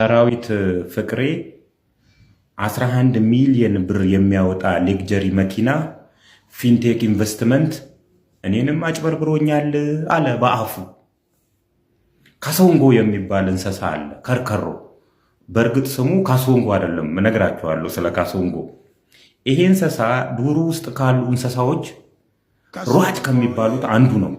ሰራዊት ፍቅሬ 11 ሚሊዮን ብር የሚያወጣ ሌክጀሪ መኪና ፊንቴክ ኢንቨስትመንት እኔንም አጭበርብሮኛል አለ በአፉ። ካሶንጎ የሚባል እንስሳ አለ፣ ከርከሮ። በእርግጥ ስሙ ካሶንጎ አይደለም፣ እነግራችኋለሁ ስለ ካሶንጎ። ይሄ እንስሳ ዱሩ ውስጥ ካሉ እንስሳዎች ሯጭ ከሚባሉት አንዱ ነው።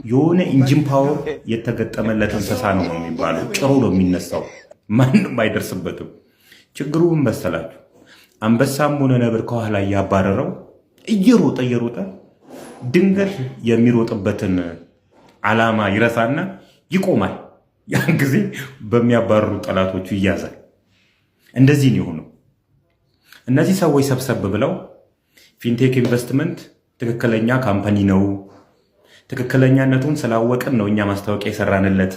የሆነ ኢንጂን ፓወር የተገጠመለት እንስሳ ነው የሚባለው። ጭሮ ነው የሚነሳው፣ ማንም አይደርስበትም። ችግሩ ምን መሰላችሁ? አንበሳም ሆነ ነብር ከኋላ እያባረረው እየሮጠ ድንገት የሚሮጥበትን ዓላማ ይረሳና ይቆማል። ያን ጊዜ በሚያባርሩ ጠላቶቹ ይያዛል። እንደዚህ ነው የሆነው። እነዚህ ሰዎች ሰብሰብ ብለው ፊንቴክ ኢንቨስትመንት ትክክለኛ ካምፓኒ ነው፣ ትክክለኛነቱን ስላወቅን ነው እኛ ማስታወቂያ የሰራንለት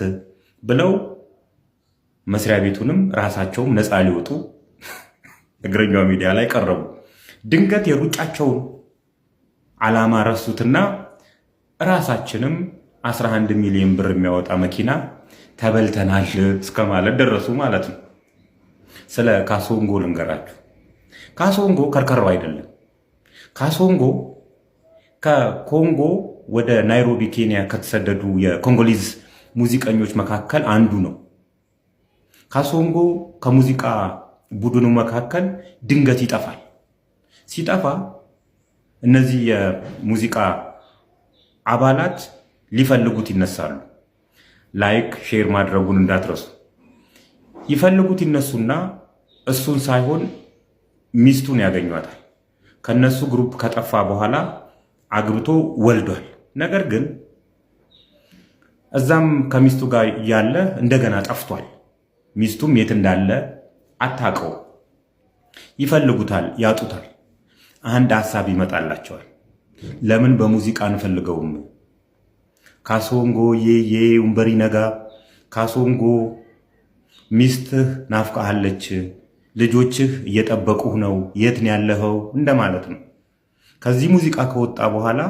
ብለው መስሪያ ቤቱንም ራሳቸውም ነፃ ሊወጡ እግረኛው ሚዲያ ላይ ቀረቡ። ድንገት የሩጫቸውን ዓላማ ረሱትና ራሳችንም 11 ሚሊዮን ብር የሚያወጣ መኪና ተበልተናል እስከ ማለት ደረሱ ማለት ነው። ስለ ካሶንጎ ልንገራችሁ። ካሶንጎ ከርከሮ አይደለም። ካሶንጎ ከኮንጎ ወደ ናይሮቢ ኬንያ ከተሰደዱ የኮንጎሊዝ ሙዚቀኞች መካከል አንዱ ነው። ካሶንጎ ከሙዚቃ ቡድኑ መካከል ድንገት ይጠፋል። ሲጠፋ እነዚህ የሙዚቃ አባላት ሊፈልጉት ይነሳሉ። ላይክ ሼር ማድረጉን እንዳትረሱ። ይፈልጉት ይነሱና እሱን ሳይሆን ሚስቱን ያገኟታል። ከነሱ ግሩፕ ከጠፋ በኋላ አግብቶ ወልዷል። ነገር ግን እዛም ከሚስቱ ጋር እያለ እንደገና ጠፍቷል። ሚስቱም የት እንዳለ አታውቀው። ይፈልጉታል፣ ያጡታል። አንድ ሐሳብ ይመጣላቸዋል። ለምን በሙዚቃ አንፈልገውም? ካሶንጎ ዬ ውንበሪ ነጋ፣ ካሶንጎ ሚስትህ ናፍቃሃለች፣ ልጆችህ እየጠበቁህ ነው፣ የት ነው ያለኸው እንደማለት ነው። ከዚህ ሙዚቃ ከወጣ በኋላ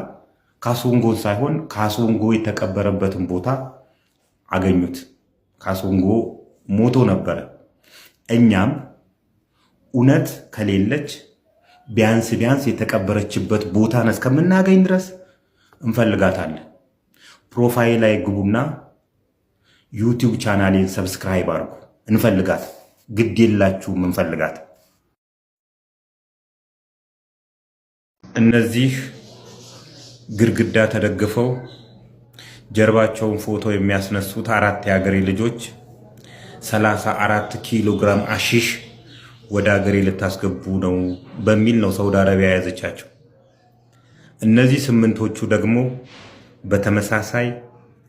ካሶንጎን ሳይሆን ካሶንጎ የተቀበረበትን ቦታ አገኙት። ካሶንጎ ሞቶ ነበረ። እኛም እውነት ከሌለች ቢያንስ የተቀበረችበት ቦታን እስከምናገኝ ድረስ እንፈልጋታለን። ፕሮፋይል ላይ ግቡና ዩቲዩብ ቻናሌን ሰብስክራይብ አድርጉ። እንፈልጋት፣ ግድ የላችሁም፣ እንፈልጋት። እነዚህ ግድግዳ ተደግፈው ጀርባቸውን ፎቶ የሚያስነሱት አራት የሀገሬ ልጆች 34 ኪሎ ግራም አሺሽ ወደ ሀገሬ ልታስገቡ ነው በሚል ነው ሳውዲ አረቢያ የያዘቻቸው። እነዚህ ስምንቶቹ ደግሞ በተመሳሳይ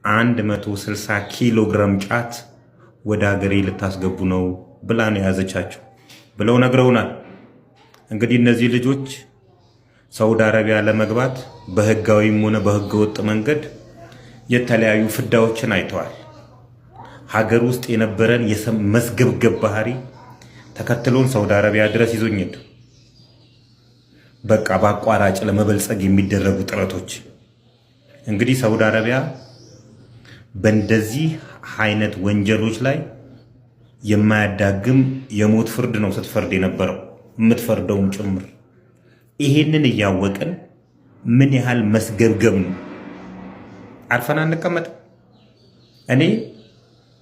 160 ኪሎ ግራም ጫት ወደ ሀገሬ ልታስገቡ ነው ብላ ነው የያዘቻቸው ብለው ነግረውናል። እንግዲህ እነዚህ ልጆች ሳውዲ አረቢያ ለመግባት በህጋዊም ሆነ በህገወጥ መንገድ የተለያዩ ፍዳዎችን አይተዋል። ሀገር ውስጥ የነበረን የመስገብገብ ባህሪ ተከትሎን ሳውዲ አረቢያ ድረስ ይዞኝድ በቃ በአቋራጭ ለመበልጸግ የሚደረጉ ጥረቶች። እንግዲህ ሳውዲ አረቢያ በእንደዚህ አይነት ወንጀሎች ላይ የማያዳግም የሞት ፍርድ ነው ስትፈርድ የነበረው፣ የምትፈርደውም ጭምር። ይሄንን እያወቅን ምን ያህል መስገብገብ ነው? አርፈን አንቀመጥ። እኔ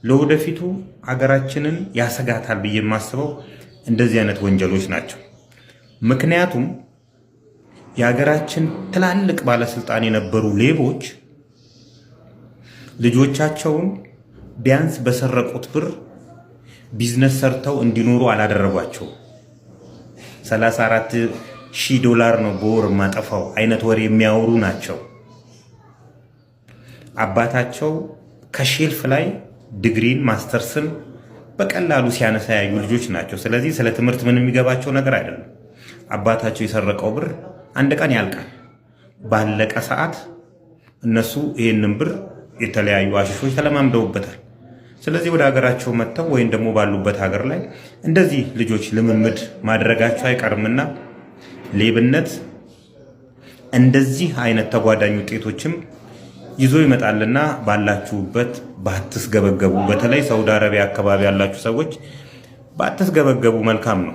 ለወደፊቱ ሀገራችንን ያሰጋታል ብዬ የማስበው እንደዚህ አይነት ወንጀሎች ናቸው። ምክንያቱም የሀገራችን ትላልቅ ባለስልጣን የነበሩ ሌቦች ልጆቻቸውን ቢያንስ በሰረቁት ብር ቢዝነስ ሰርተው እንዲኖሩ አላደረጓቸውም። 34,000 ዶላር ነው በወር ማጠፋው አይነት ወሬ የሚያወሩ ናቸው። አባታቸው ከሼልፍ ላይ ዲግሪን ማስተርስን በቀላሉ ሲያነሳ ያዩ ልጆች ናቸው። ስለዚህ ስለ ትምህርት ምን የሚገባቸው ነገር አይደለም። አባታቸው የሰረቀው ብር አንድ ቀን ያልቃል። ባለቀ ሰዓት እነሱ ይህንን ብር የተለያዩ አሽሾች ተለማምደውበታል። ስለዚህ ወደ ሀገራቸው መጥተው ወይም ደግሞ ባሉበት ሀገር ላይ እንደዚህ ልጆች ልምምድ ማድረጋቸው አይቀርምና ሌብነት እንደዚህ አይነት ተጓዳኝ ውጤቶችም ይዞ ይመጣልና ባላችሁበት ባትስገበገቡ። በተለይ ሳውዲ አረቢያ አካባቢ ያላችሁ ሰዎች ባትስገበገቡ መልካም ነው።